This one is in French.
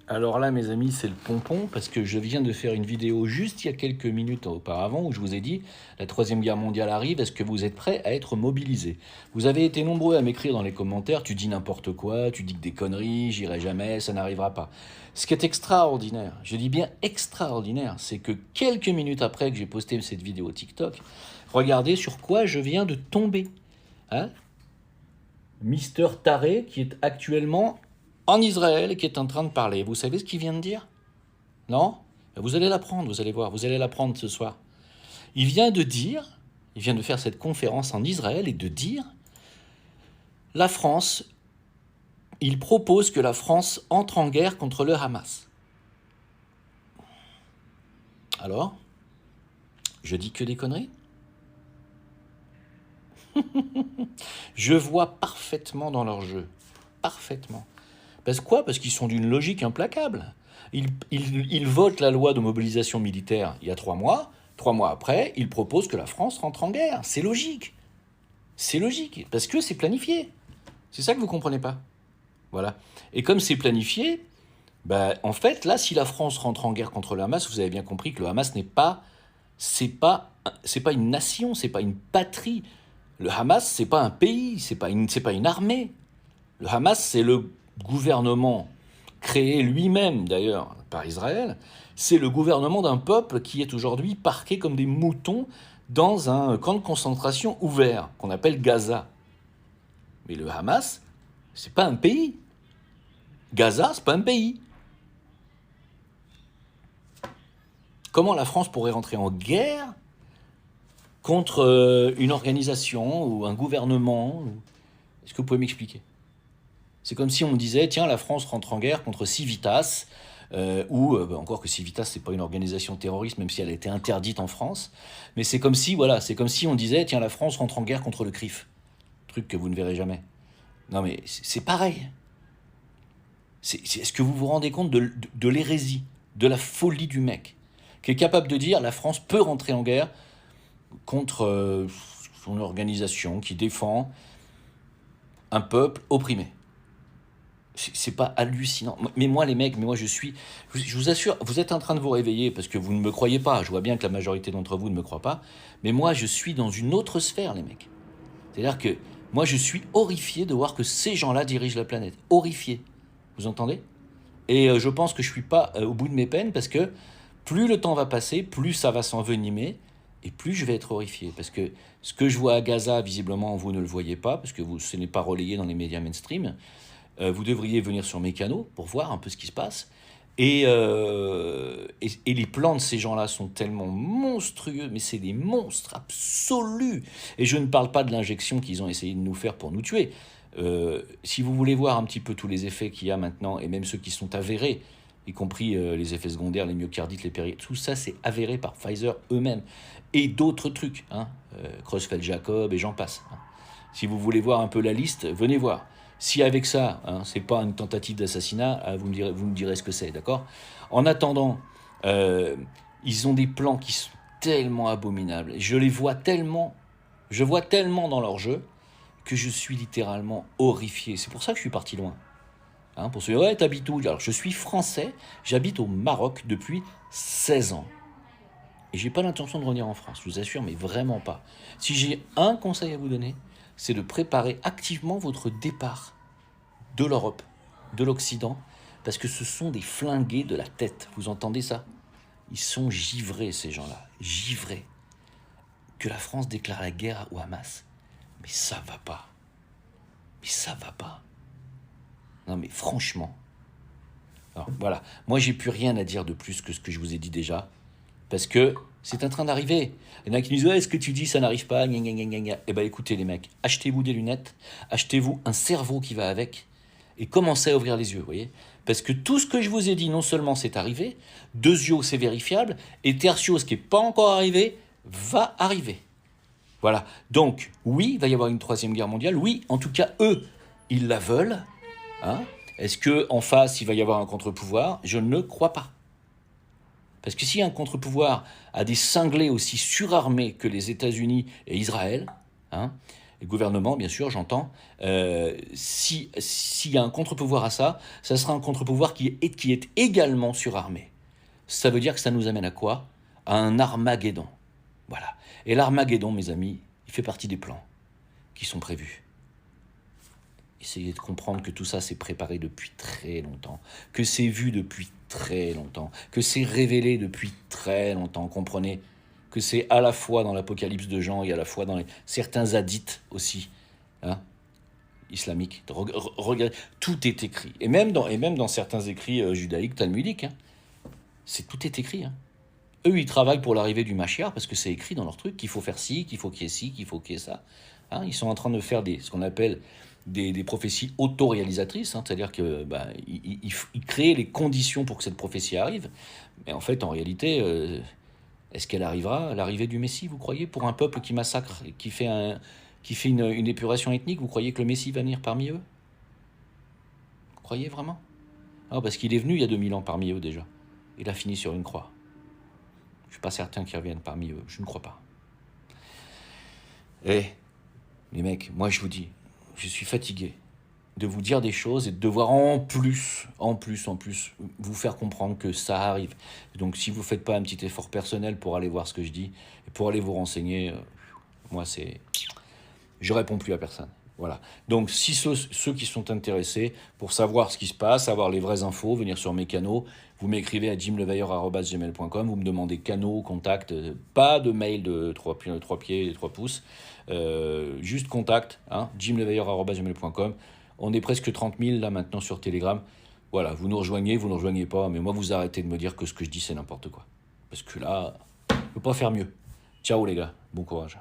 Alors là, mes amis, c'est le pompon, parce que je viens de faire une vidéo juste il y a quelques minutes auparavant où je vous ai dit la Troisième Guerre mondiale arrive, est-ce que vous êtes prêts à être mobilisés? Vous avez été nombreux à m'écrire dans les commentaires, tu dis n'importe quoi, tu dis que des conneries, j'irai jamais, ça n'arrivera pas. Ce qui est extraordinaire, je dis bien extraordinaire, c'est que quelques minutes après que j'ai posté cette vidéo TikTok, regardez sur quoi je viens de tomber. Hein, Mister Taré, qui est actuellement en Israël et qui est en train de parler. Vous savez ce qu'il vient de dire? Non? Vous allez l'apprendre, vous allez voir, vous allez l'apprendre ce soir. Il vient de dire, il vient de faire cette conférence en Israël et de dire, la France, il propose que la France entre en guerre contre le Hamas. Alors, je dis que des conneries? Je vois parfaitement dans leur jeu. Parfaitement. Parce quoi? Parce qu'ils sont d'une logique implacable. Ils votent la loi de mobilisation militaire il y a 3 mois. 3 mois après, ils proposent que la France rentre en guerre. C'est logique. C'est logique. Parce que c'est planifié. C'est ça que vous ne comprenez pas. Voilà. Et comme c'est planifié, en fait, là, si la France rentre en guerre contre le Hamas, vous avez bien compris que le Hamas c'est pas une nation, c'est pas une patrie. Le Hamas, c'est pas un pays, c'est pas une armée. Le Hamas, c'est le gouvernement créé lui-même, d'ailleurs, par Israël. C'est le gouvernement d'un peuple qui est aujourd'hui parqué comme des moutons dans un camp de concentration ouvert, qu'on appelle Gaza. Mais le Hamas, c'est pas un pays. Gaza, c'est pas un pays. Comment la France pourrait rentrer en guerre contre une organisation ou un gouvernement? Est-ce que vous pouvez m'expliquer? C'est comme si on me disait, tiens, la France rentre en guerre contre Civitas, encore que Civitas, c'est pas une organisation terroriste, même si elle a été interdite en France. Mais c'est comme si, voilà, c'est comme si on disait, tiens, la France rentre en guerre contre le CRIF. Truc que vous ne verrez jamais. Non, mais c'est pareil. Est-ce que vous vous rendez compte de l'hérésie, de la folie du mec, qui est capable de dire, la France peut rentrer en guerre contre son organisation qui défend un peuple opprimé? C'est pas hallucinant? Mais moi, les mecs, je vous assure, vous êtes en train de vous réveiller parce que vous ne me croyez pas. Je vois bien que la majorité d'entre vous ne me croient pas. Mais moi, je suis dans une autre sphère, les mecs. C'est-à-dire que moi, je suis horrifié de voir que ces gens-là dirigent la planète. Horrifié. Vous entendez? Et je pense que je suis pas au bout de mes peines parce que plus le temps va passer, plus ça va s'envenimer et plus je vais être horrifié. Parce que ce que je vois à Gaza, visiblement, vous ne le voyez pas parce que ce n'est pas relayé dans les médias mainstream. Vous devriez venir sur mes canaux pour voir un peu ce qui se passe. Et les plans de ces gens-là sont tellement monstrueux, mais c'est des monstres absolus. Et je ne parle pas de l'injection qu'ils ont essayé de nous faire pour nous tuer. Si vous voulez voir un petit peu tous les effets qu'il y a maintenant, et même ceux qui sont avérés, y compris les effets secondaires, les myocardites, les tout ça c'est avéré par Pfizer eux-mêmes. Et d'autres trucs, Creutzfeldt-Jacob et j'en passe. Si vous voulez voir un peu la liste, venez voir. Si avec ça, c'est pas une tentative d'assassinat, vous me direz ce que c'est, d'accord? En attendant, ils ont des plans qui sont tellement abominables. Je vois tellement dans leur jeu que je suis littéralement horrifié. C'est pour ça que je suis parti loin. Pour se dire, ouais, t'habites où? Alors, je suis français, j'habite au Maroc depuis 16 ans. Et j'ai pas l'intention de revenir en France, je vous assure, mais vraiment pas. Si j'ai un conseil à vous donner, c'est de préparer activement votre départ de l'Europe, de l'Occident, parce que ce sont des flingués de la tête. Vous entendez ça? Ils sont givrés, ces gens-là. Givrés. Que la France déclare la guerre au Hamas. Mais ça va pas. Mais ça va pas. Non mais franchement. Alors voilà, moi j'ai plus rien à dire de plus que ce que je vous ai dit déjà, parce que c'est en train d'arriver. Il y en a qui nous disent, ouais, ce que tu dis, ça n'arrive pas, gna, gna, gna, gna. Eh ben écoutez les mecs, achetez-vous des lunettes, achetez-vous un cerveau qui va avec, et commencez à ouvrir les yeux, vous voyez? Parce que tout ce que je vous ai dit, non seulement c'est arrivé, deuxio c'est vérifiable, et tertio, ce qui n'est pas encore arrivé, va arriver. Voilà. Donc, oui, il va y avoir une troisième guerre mondiale. Oui, en tout cas, eux, ils la veulent. Est-ce qu'en face, il va y avoir un contre-pouvoir? Je ne le crois pas. Parce que si un contre-pouvoir a des cinglés aussi surarmés que les États-Unis et Israël, le gouvernement, bien sûr, j'entends, s'il y a un contre-pouvoir à ça, ça sera un contre-pouvoir qui est également surarmé. Ça veut dire que ça nous amène à quoi? À un Armageddon. Voilà. Et l'Armageddon, mes amis, il fait partie des plans qui sont prévus. Essayez de comprendre que tout ça s'est préparé depuis très longtemps, que c'est vu depuis très longtemps, que c'est révélé depuis très longtemps, comprenez? Que c'est à la fois dans l'Apocalypse de Jean et à la fois dans certains hadiths aussi, hein, islamiques. Regardez, tout est écrit. Et même dans certains écrits judaïques, talmudiques, hein, tout est écrit. Hein. Eux, ils travaillent pour l'arrivée du Mashiach parce que c'est écrit dans leur truc qu'il faut faire ci, qu'il faut qu'il y ait ci, qu'il faut qu'il y ait ça. Hein, ils sont en train de faire ce qu'on appelle des prophéties autoréalisatrices, hein, c'est-à-dire que ils créent les conditions pour que cette prophétie arrive. Mais en fait, en réalité, est-ce qu'elle arrivera, l'arrivée du Messie, vous croyez, pour un peuple qui massacre, et qui fait une épuration ethnique, vous croyez que le Messie va venir parmi eux? Vous croyez vraiment? Ah, parce qu'il est venu il y a 2000 ans parmi eux déjà. Il a fini sur une croix. Je ne suis pas certain qu'il revienne parmi eux, je ne crois pas. Eh, les mecs, moi je vous dis, je suis fatigué de vous dire des choses et de devoir en plus, vous faire comprendre que ça arrive. Donc si vous ne faites pas un petit effort personnel pour aller voir ce que je dis, et pour aller vous renseigner, moi je réponds plus à personne. Voilà. Donc si ceux qui sont intéressés pour savoir ce qui se passe, savoir les vraies infos, venir sur mes canaux, vous m'écrivez à jimleveilleur@gmail.com, vous me demandez canaux, contact, pas de mail de 3 pieds et 3 pouces, juste contact, hein, jimleveilleur@gmail.com. On est presque 30 000 là maintenant sur Telegram. Voilà, vous nous rejoignez pas, mais moi vous arrêtez de me dire que ce que je dis c'est n'importe quoi. Parce que là, je ne peux pas faire mieux. Ciao les gars, bon courage.